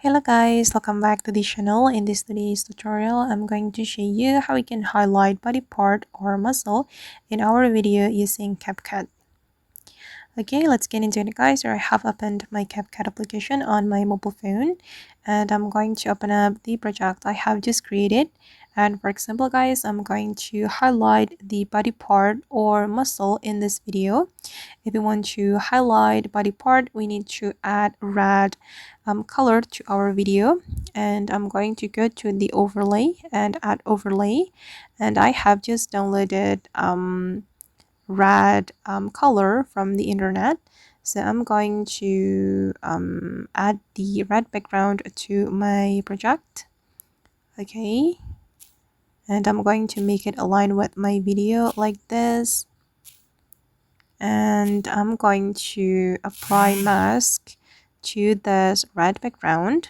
Hello guys, welcome back to the channel. In this today's tutorial, I'm going to show you how we can highlight body part or muscle in our video using CapCut. Okay, let's get into it guys. I have opened my CapCut application on my mobile phone and I'm going to open up the project I have just created. And for example guys, I'm going to highlight the body part or muscle in this video. If we want to highlight body part, we need to add red color to our video. And I'm going to go to the overlay and add overlay. And I have just downloaded red color from the internet. So I'm going to add the red background to my project. Okay. And I'm going to make it align with my video like this. And I'm going to apply mask to this red background.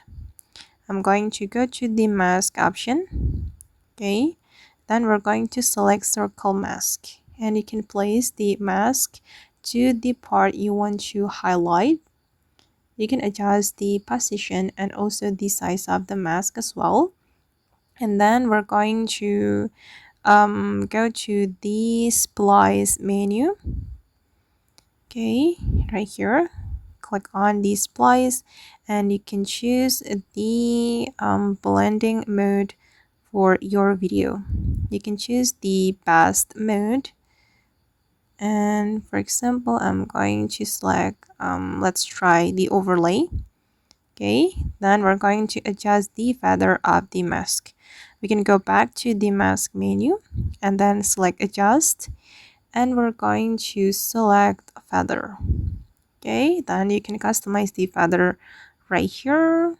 I'm going to go to the mask option. Okay, then we're going to select circle mask and you can place the mask to the part you want to highlight. You can adjust the position and also the size of the mask as well. And then we're going to go to the splice menu. Okay, right here, click on the splice and you can choose the blending mode for your video. You can choose the best mode, and for example I'm going to select let's try the overlay. Okay, then we're going to adjust the feather of the mask. We can go back to the mask menu and then select adjust, and we're going to select feather. Okay, then you can customize the feather right here.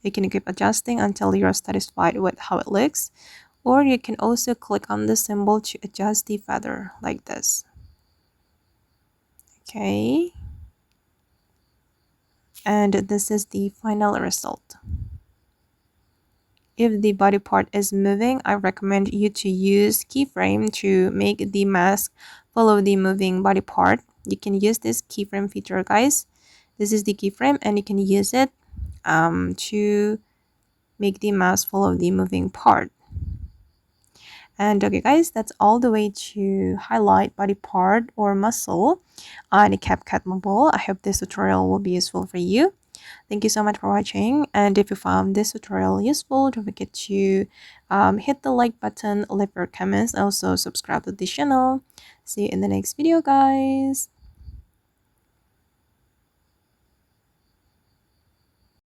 You can keep adjusting until you're satisfied with how it looks, or you can also click on the symbol to adjust the feather like this. Okay, and this is the final result. If the body part is moving, I recommend you to use keyframe to make the mask follow the moving body part. You can use this keyframe feature guys. This is the keyframe and you can use it to make the mask follow the moving part. And okay guys, that's all the way to highlight body part or muscle on the CapCut Mobile. I hope this tutorial will be useful for you. Thank you so much for watching, and if you found this tutorial useful, don't forget to hit the like button, leave your comments, also subscribe to the channel. See you in the next video guys.